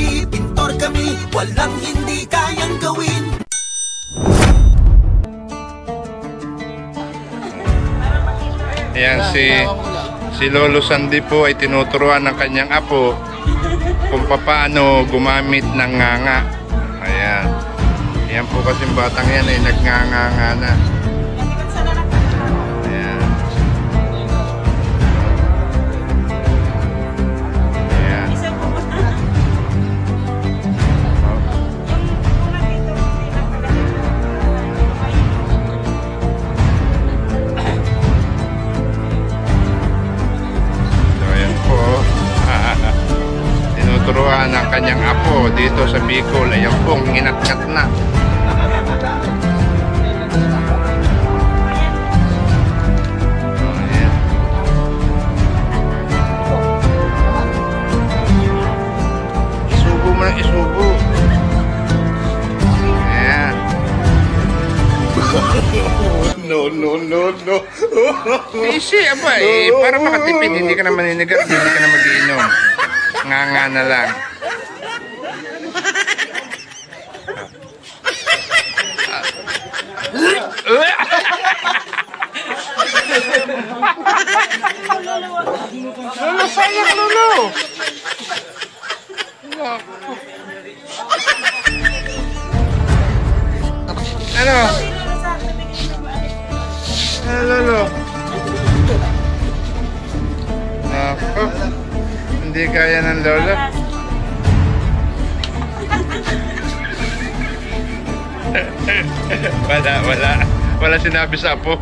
kami, pintor kami, walang hindi kayang gawin. Ayan, si Lolo Sandy po ay tinuturuan ng kanyang apo kung paano gumamit ng nganga. Ayan. Ayan po kasi batang yan ay nagnganga na. Ayan. Ayan. So ayan po. Tinuturuan ng kanyang apo dito sa Bicol. Ayan pong inatkat na. Isubo mo ng isubo. Ayan. No. Easy, aba eh. Para makatipid, hindi ka na maninigat, hindi ka na mag-iinom. Nga na lang. Lolo, sayang Lolo. Ano? Ano Lolo? Nako. Hindi kaya ng Lolo. Wala sinabi sa apo.